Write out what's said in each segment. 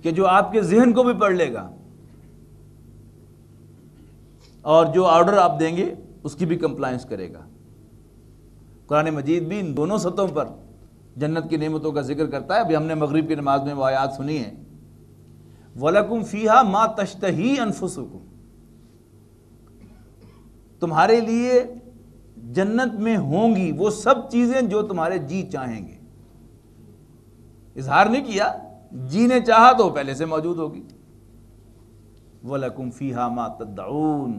کہ جو آپ کے ذہن کو بھی پڑھ لے گا اور جو آرڈر آپ دیں گے اس کی بھی کمپلائنس کرے گا۔ قرآن مجید بھی ان دونوں سطحوں پر جنت کی نعمتوں کا ذکر کرتا ہے۔ ابھی ہم نے مغرب کی نماز میں وہ آیات سنی ہیں، وَلَكُمْ فِيهَا مَا تَشْتَهِي أَنفُسُكُمْ، تمہارے لیے جنت میں ہوں گی وہ سب چیزیں جو تمہارے جی چاہیں گے۔ اظہار نہیں کیا، جی نے چاہا تو پہلے سے موجود ہوگی۔ وَلَكُمْ فِيهَا مَا تَدَّعُونَ،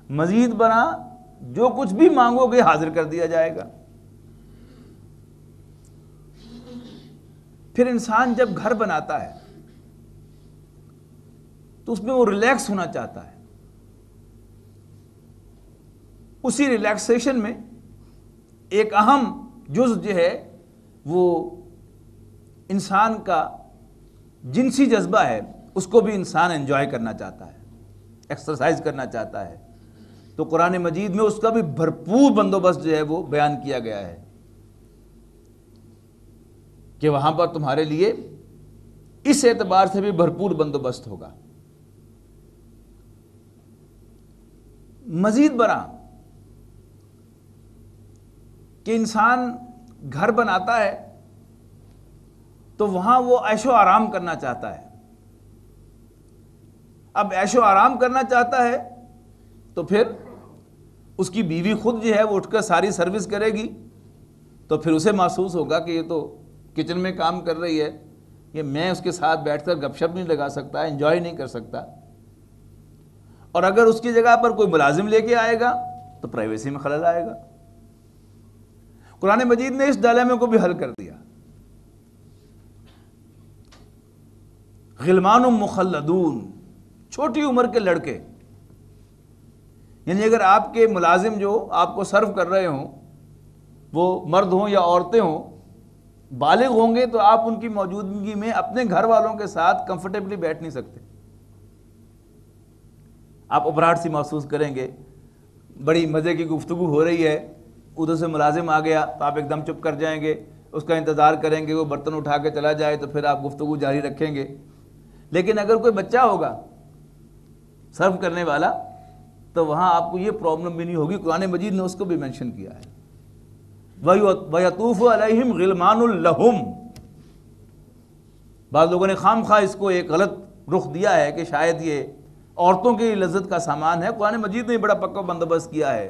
مزید برآں جو کچھ بھی مانگو گے حاضر کر دیا جائے گا۔ پھر انسان جب گھر بناتا ہے تو اس میں وہ ریلیکس ہونا چاہتا ہے، اسی ریلیکسیشن میں ایک اہم جز جو ہے وہ انسان کا جنسی جذبہ ہے، اس کو بھی انسان انجوائے کرنا چاہتا ہے، ایکسرسائز کرنا چاہتا ہے۔ تو قرآن مجید میں اس کا بھی بھرپور بندوبست جو ہے وہ بیان کیا گیا ہے کہ وہاں پر تمہارے لیے اس اعتبار سے بھی بھرپور بندوبست ہوگا۔ مزید برآں کہ انسان گھر بناتا ہے تو وہاں وہ عیش و آرام کرنا چاہتا ہے۔ اب عیش و آرام کرنا چاہتا ہے تو پھر اس کی بیوی خود جو ہے وہ اٹھ کر ساری سروس کرے گی، تو پھر اسے محسوس ہوگا کہ یہ تو کچن میں کام کر رہی ہے، یہ میں اس کے ساتھ بیٹھ کر گپ شپ نہیں لگا سکتا، انجوائے نہیں کر سکتا۔ اور اگر اس کی جگہ پر کوئی ملازم لے کے آئے گا تو پرائیویسی میں خلل آئے گا۔ قرآن مجید نے اس ڈائلیما کو بھی حل کر دیا۔ غلمان مخلدون، چھوٹی عمر کے لڑکے، یعنی اگر آپ کے ملازم جو آپ کو سرو کر رہے ہوں وہ مرد ہوں یا عورتیں ہوں، بالغ ہوں گے تو آپ ان کی موجودگی میں اپنے گھر والوں کے ساتھ کمفرٹیبلی بیٹھ نہیں سکتے، آپ ابراہٹ سی محسوس کریں گے۔ بڑی مزے کی گفتگو ہو رہی ہے، ادھر سے ملازم آ گیا تو آپ ایک دم چپ کر جائیں گے، اس کا انتظار کریں گے وہ برتن اٹھا کے چلا جائے تو پھر آپ گفتگو جاری رکھیں گے۔ لیکن اگر کوئی بچہ ہوگا سرو کرنے والا تو وہاں آپ کو یہ پرابلم بھی نہیں ہوگی۔ قرآن مجید نے اس کو بھی مینشن کیا ہے، وَيَطُوفُ عَلَيْهِمْ غِلْمَانٌ لَهُمْ۔ بعض لوگوں نے خام خواہ اس کو ایک غلط رخ دیا ہے کہ شاید یہ عورتوں کی لذت کا سامان ہے۔ قرآن مجید نے بڑا پکا بندوبست کیا ہے۔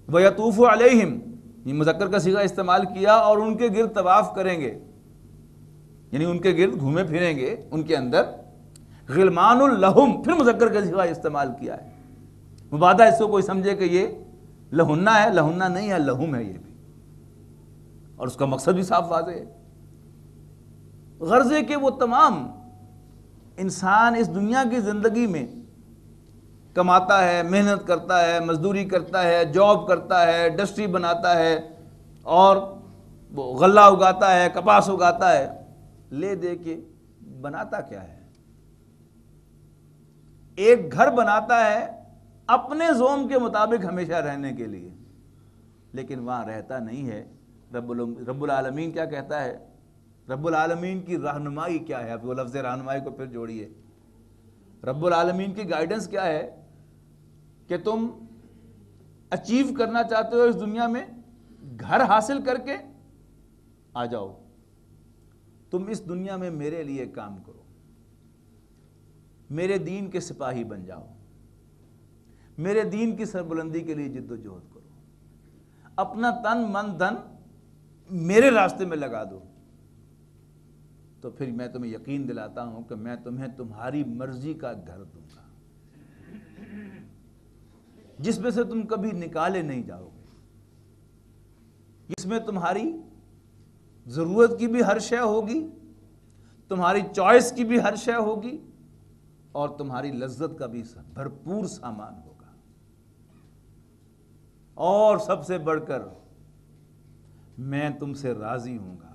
وَيَطُوفُ عَلَيْهِمْ، یہ مذکر کا صیغہ استعمال کیا، اور ان کے گرد طواف کریں گے، یعنی ان کے گرد گھومے پھریں گے ان کے اندر۔ غلمان لہم، پھر مذکر کا صیغہ استعمال کیا ہے۔ مبادہ اس کو کوئی سمجھے کہ یہ لہنہ ہے، لہنہ نہیں ہے، لہم ہے یہ بھی، اور اس کا مقصد بھی صاف واضح ہے۔ غرض ہے کہ وہ تمام انسان اس دنیا کی زندگی میں کماتا ہے، محنت کرتا ہے، مزدوری کرتا ہے، جاب کرتا ہے، انڈسٹری بناتا ہے، اور وہ غلہ اگاتا ہے، کپاس اگاتا ہے، لے دے کے بناتا کیا ہے؟ ایک گھر بناتا ہے اپنے زوم کے مطابق ہمیشہ رہنے کے لیے، لیکن وہاں رہتا نہیں ہے۔ رب العالمین کیا کہتا ہے؟ رب العالمین کی رہنمائی کیا ہے؟ اب وہ لفظ رہنمائی کو پھر جوڑیے، رب العالمین کی گائیڈنس کیا ہے کہ تم اچیو کرنا چاہتے ہو اس دنیا میں، گھر حاصل کر کے آ جاؤ، تم اس دنیا میں میرے لیے کام کرو، میرے دین کے سپاہی بن جاؤ، میرے دین کی سربلندی کے لیے جد و جہد کرو، اپنا تن من دھن میرے راستے میں لگا دو، تو پھر میں تمہیں یقین دلاتا ہوں کہ میں تمہیں تمہاری مرضی کا گھر دوں گا، جس میں سے تم کبھی نکالے نہیں جاؤ گے، جس میں تمہاری ضرورت کی بھی ہر شے ہوگی، تمہاری چوائس کی بھی ہر شے ہوگی، اور تمہاری لذت کا بھی بھرپور سامان ہوگا، اور سب سے بڑھ کر میں تم سے راضی ہوں گا،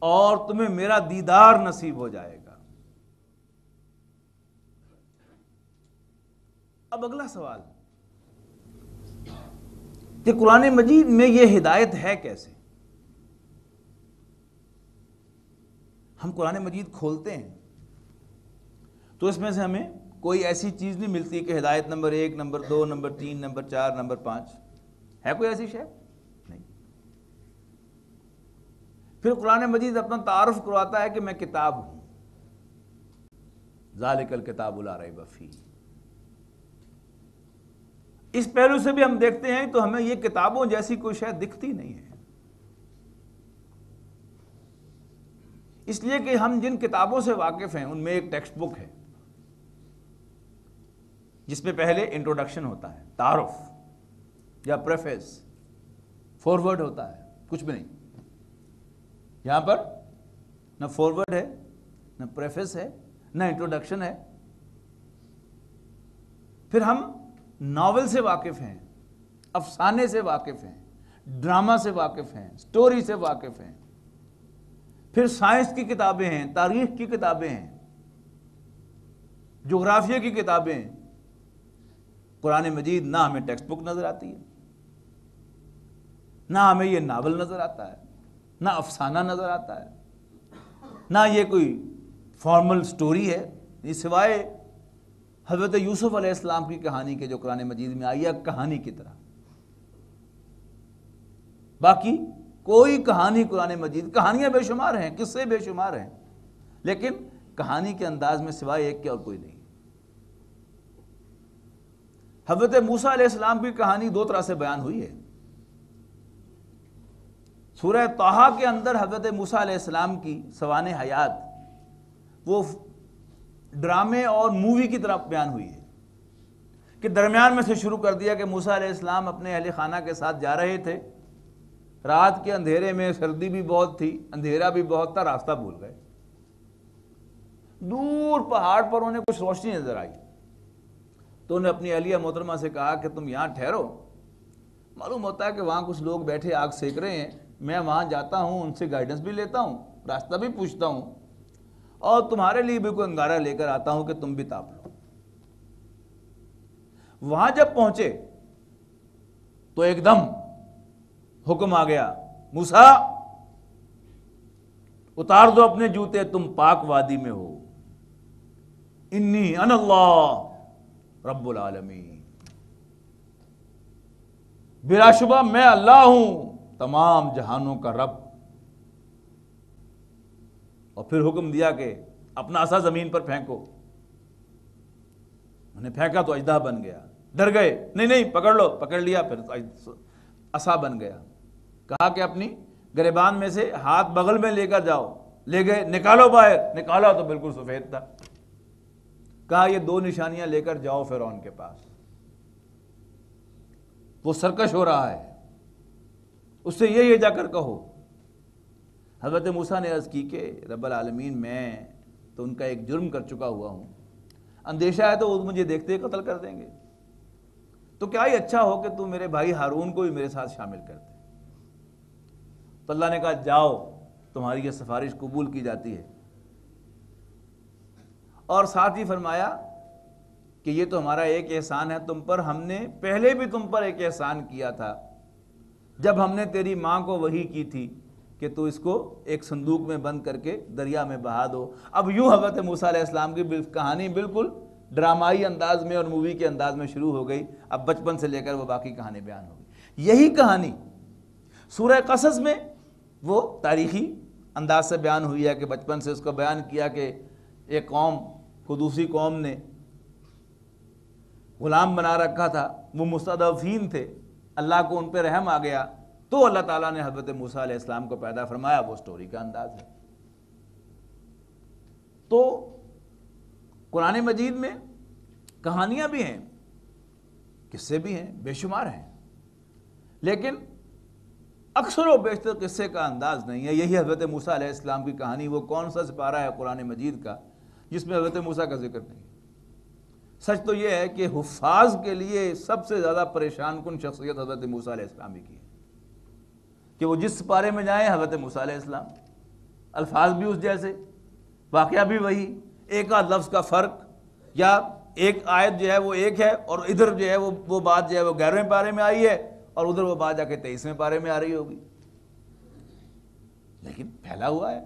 اور تمہیں میرا دیدار نصیب ہو جائے گا۔ اب اگلا سوال کہ قرآن مجید میں یہ ہدایت ہے کیسے؟ ہم قرآن مجید کھولتے ہیں تو اس میں سے ہمیں کوئی ایسی چیز نہیں ملتی کہ ہدایت number 1، number 2، number 3، number 4، number 5، ہے کوئی ایسی شے؟ نہیں۔ پھر قرآن مجید اپنا تعارف کرواتا ہے کہ میں کتاب ہوں، ذالک الکتاب لا ریب فیہ۔ اس پہلو سے بھی ہم دیکھتے ہیں تو ہمیں یہ کتابوں جیسی کوئی شے دکھتی نہیں ہے، اس لیے کہ ہم جن کتابوں سے واقف ہیں ان میں ایک ٹیکسٹ بک ہے جس میں پہلے انٹروڈکشن ہوتا ہے، تعارف یا پریفیس، فورورڈ ہوتا ہے، کچھ بھی نہیں۔ یہاں پر نہ فورورڈ ہے، نہ پریفیس ہے، نہ انٹروڈکشن ہے۔ پھر ہم ناول سے واقف ہیں، افسانے سے واقف ہیں، ڈرامہ سے واقف ہیں، سٹوری سے واقف ہیں، پھر سائنس کی کتابیں ہیں، تاریخ کی کتابیں ہیں، جغرافیہ کی کتابیں ہیں۔ قرآن مجید نہ ہمیں ٹیکسٹ بک نظر آتی ہے، نہ ہمیں یہ ناول نظر آتا ہے، نہ افسانہ نظر آتا ہے، نہ یہ کوئی فارمل سٹوری ہے، یہ سوائے حضرت یوسف علیہ السلام کی کہانی کے جو قرآن مجید میں آئی ہے کہانی کی طرح۔ باقی کوئی کہانی قرآن مجید، کہانیاں بے شمار ہیں، قصے بے شمار ہیں، لیکن کہانی کے انداز میں سوائے ایک کے اور کوئی نہیں۔ حضرت موسیٰ علیہ السلام کی کہانی دو طرح سے بیان ہوئی ہے۔ سورہ طٰہٰ کے اندر حضرت موسیٰ علیہ السلام کی سوانح حیات وہ ڈرامے اور مووی کی طرف بیان ہوئی ہے کہ درمیان میں سے شروع کر دیا کہ موسیٰ علیہ السلام اپنے اہل خانہ کے ساتھ جا رہے تھے، رات کے اندھیرے میں، سردی بھی بہت تھی، اندھیرا بھی بہت تھا، راستہ بھول گئے۔ دور پہاڑ پر انہیں کچھ روشنی نظر آئی تو انہیں اپنی اہلیہ محترمہ سے کہا کہ تم یہاں ٹھہرو، معلوم ہوتا ہے کہ وہاں کچھ لوگ بیٹھے آگ سیک رہے ہیں، میں وہاں جاتا ہوں، ان سے گائیڈنس بھی لیتا ہوں، راستہ بھی پوچھتا ہوں، اور تمہارے لیے بھی کوئی انگارہ لے کر آتا ہوں کہ تم بھی تاپ لو۔ وہاں جب پہنچے تو ایک دم حکم آ گیا، موسیٰ اتار دو اپنے جوتے، تم پاک وادی میں ہو، انی انا اللہ رب العالمین، بلا شبہ میں اللہ ہوں تمام جہانوں کا رب۔ اور پھر حکم دیا کہ اپنا عصا زمین پر پھینکو۔ انہوں نے پھینکا تو اژدہا بن گیا، ڈر گئے، نہیں پکڑ لو، پکڑ لیا، پھر عصا بن گیا۔ کہا کہ اپنی گریبان میں سے ہاتھ بغل میں لے کر جاؤ، لے گئے، نکالو باہر، نکالا تو بالکل سفید تھا۔ کہا یہ دو نشانیاں لے کر جاؤ فرعون کے پاس، وہ سرکش ہو رہا ہے، اس سے یہ جا کر کہو۔ حضرت موسیٰ نے عرض کی کہ رب العالمین میں تو ان کا ایک جرم کر چکا ہوا ہوں، اندیشہ ہے تو وہ مجھے دیکھتے ہی قتل کر دیں گے، تو کیا ہی اچھا ہو کہ تو میرے بھائی ہارون کو بھی میرے ساتھ شامل کر دے۔ تو اللہ نے کہا جاؤ، تمہاری یہ سفارش قبول کی جاتی ہے۔ اور ساتھ ہی فرمایا کہ یہ تو ہمارا ایک احسان ہے تم پر، ہم نے پہلے بھی تم پر ایک احسان کیا تھا جب ہم نے تیری ماں کو وحی کی تھی کہ تو اس کو ایک صندوق میں بند کر کے دریا میں بہا دو۔ اب یوں حضرت موسیٰ علیہ السلام کی کہانی بالکل ڈرامائی انداز میں اور مووی کے انداز میں شروع ہو گئی، اب بچپن سے لے کر وہ باقی کہانی بیان ہو گئی۔ یہی کہانی سورہ قصص میں وہ تاریخی انداز سے بیان ہوئی ہے کہ بچپن سے اس کو بیان کیا کہ ایک قوم کو دوسری قوم نے غلام بنا رکھا تھا، وہ مستضعفین تھے، اللہ کو ان پہ رحم آ گیا تو اللہ تعالیٰ نے حضرت موسیٰ علیہ السلام کو پیدا فرمایا، وہ سٹوری کا انداز ہے۔ تو قرآن مجید میں کہانیاں بھی ہیں، قصے بھی ہیں، بے شمار ہیں، لیکن اکثر و بیشتر قصے کا انداز نہیں ہے۔ یہی حضرت موسیٰ علیہ السلام کی کہانی، وہ کون سا سپارہ ہے قرآن مجید کا جس میں حضرت موسیٰ کا ذکر نہیں ہے؟ سچ تو یہ ہے کہ حفاظ کے لیے سب سے زیادہ پریشان کن شخصیت حضرت موسیٰ علیہ السلام کی ہے کہ وہ جس سپارے میں جائیں حضرت موسیٰ علیہ السلام، الفاظ بھی اس جیسے، واقعہ بھی وہی، ایک آدھ لفظ کا فرق، یا ایک آیت جو ہے وہ ایک ہے اور ادھر جو ہے وہ بات جو ہے وہ 11ویں پارے میں آئی ہے اور ادھر وہ بات جا کے 23ویں پارے میں آ رہی ہوگی، لیکن پھیلا ہوا ہے۔